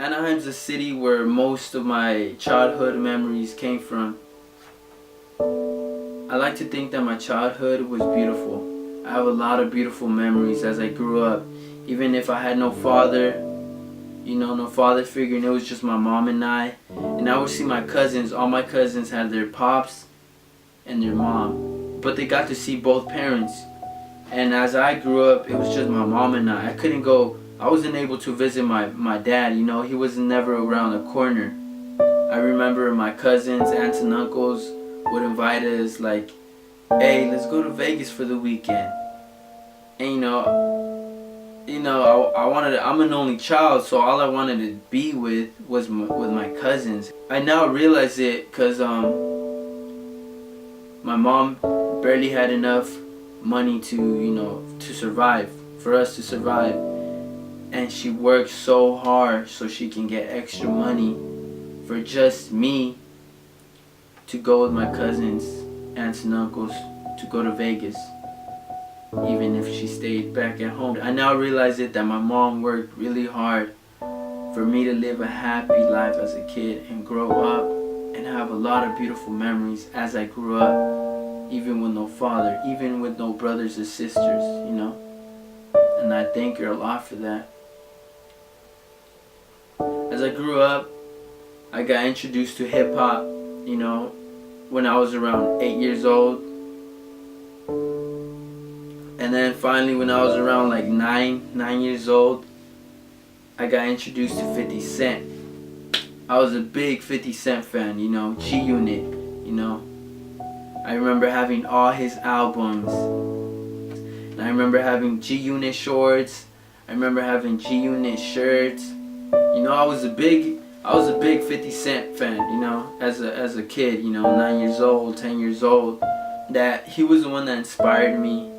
Anaheim's the city where most of my childhood memories came from. I like to think that my childhood was beautiful. I have a lot of beautiful memories as I grew up. Even if I had no father, no father figure, and it was just my mom and I. And I would see my cousins. All my cousins had their pops and their mom. But they got to see both parents. And as I grew up, it was just my mom and I. I wasn't able to visit my dad, he was never around the corner. I remember my cousins, aunts and uncles would invite us like, hey, let's go to Vegas for the weekend. And I'm an only child, so all I wanted to be with was with my cousins. I now realize it because my mom barely had enough money to survive, for us to survive. And she worked so hard so she can get extra money for just me to go with my cousins, aunts and uncles, to go to Vegas, even if she stayed back at home. I now realize it that my mom worked really hard for me to live a happy life as a kid and grow up and have a lot of beautiful memories as I grew up, even with no father, even with no brothers or sisters, and I thank her a lot for that. As I grew up, I got introduced to hip hop, when I was around 8 years old. And then finally when I was around like 9 years old, I got introduced to 50 Cent. I was a big 50 Cent fan, G-Unit, I remember having all his albums. And I remember having G-Unit shorts. I remember having G-Unit shirts. I was a big 50 Cent fan, as a kid, 9 years old, 10 years old. That he was the one that inspired me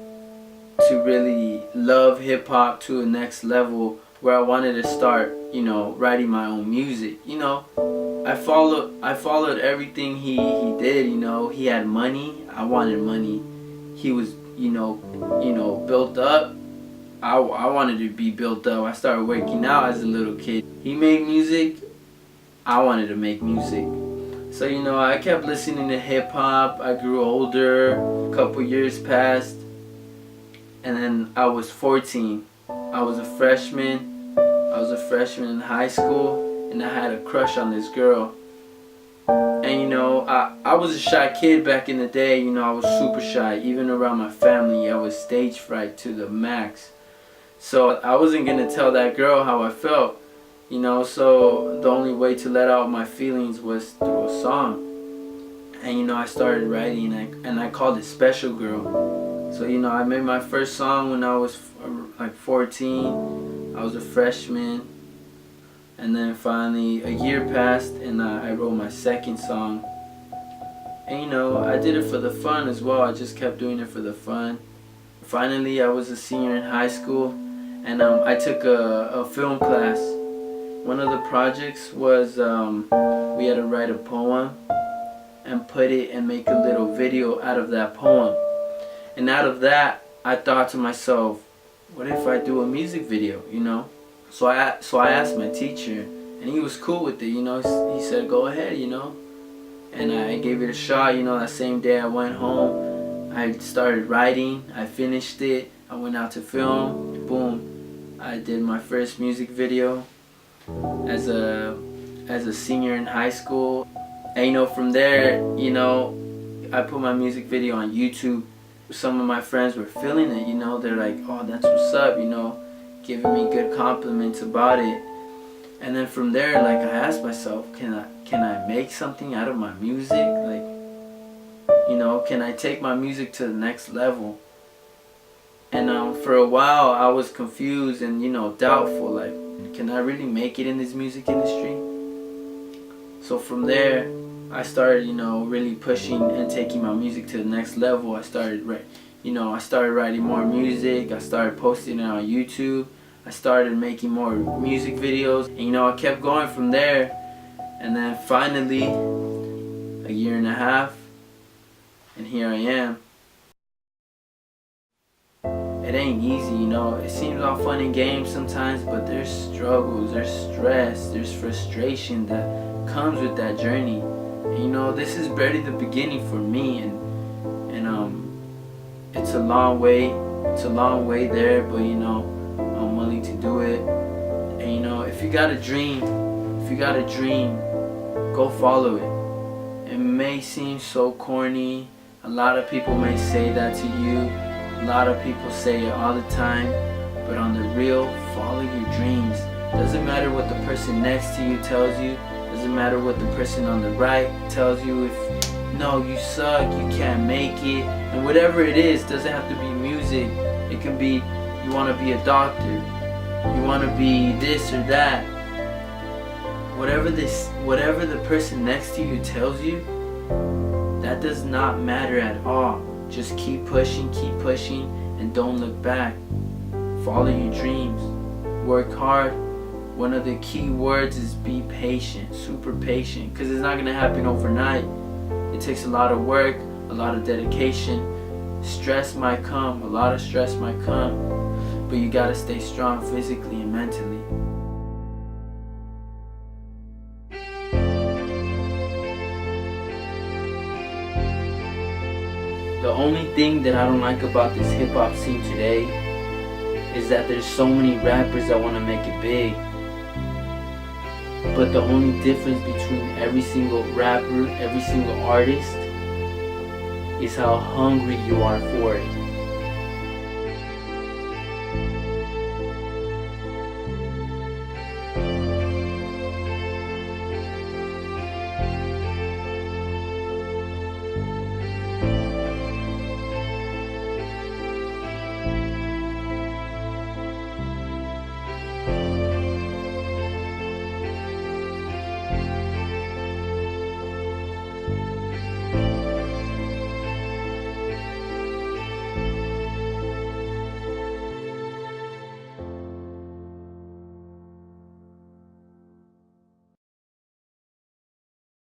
to really love hip hop to a next level, where I wanted to start, writing my own music. I followed everything he did. He had money. I wanted money. He was, built up. I wanted to be built up. I started working out as a little kid. He made music. I wanted to make music. So, I kept listening to hip hop. I grew older. A couple years passed. And then I was 14. I was a freshman. I was a freshman in high school. And I had a crush on this girl. And, I was a shy kid back in the day. I was super shy. Even around my family, I was stage fright to the max. So I wasn't going to tell that girl how I felt. So the only way to let out my feelings was through a song. And I started writing, and I called it Special Girl. So I made my first song when I was like 14. I was a freshman. And then finally a year passed and I wrote my second song. And I did it for the fun as well. I just kept doing it for the fun. Finally I was a senior in high school, and I took a film class. One of the projects was we had to write a poem and put it and make a little video out of that poem. And out of that, I thought to myself, what if I do a music video, So I asked my teacher, and he was cool with it, He said, go ahead, And I gave it a shot, That same day I went home, I started writing, I finished it, I went out to film, boom, I did my first music video as a senior in high school. And from there, I put my music video on YouTube. Some of my friends were feeling it, they're like, oh, that's what's up, giving me good compliments about it. And then from there, like, I asked myself, can I make something out of my music? Like, can I take my music to the next level? And for a while I was confused and doubtful, like, can I really make it in this music industry? So from there I started really pushing and taking my music to the next level. I started writing more music. I started posting it on YouTube. I started making more music videos, and I kept going from there. And then finally, a year and a half, and here I am. it ain't easy, you know. It seems all fun and games sometimes, but there's struggles, there's stress, there's frustration that comes with that journey. And you know, this is barely the beginning for me, and it's a long way. It's a long way there, but you know, I'm willing to do it. And you know, if you got a dream, go follow it. It may seem so corny. A lot of people may say that to you. A lot of people say it all the time. But on the real, follow your dreams. Doesn't matter what the person next to you tells you. Doesn't matter what the person on the right tells you. If no, you suck, you can't make it, and whatever it is, doesn't have to be music. It can be you want to be a doctor, you want to be this or that. Whatever the person next to you tells you, that does not matter at all. Just keep pushing, and don't look back. Follow your dreams. Work hard. One of the key words is be patient, super patient, because it's not going to happen overnight. It takes a lot of work, a lot of dedication. Stress might come, a lot of stress might come, but you got to stay strong physically and mentally. The only thing that I don't like about this hip hop scene today is that there's so many rappers that want to make it big. But the only difference between every single rapper, every single artist, is how hungry you are for it.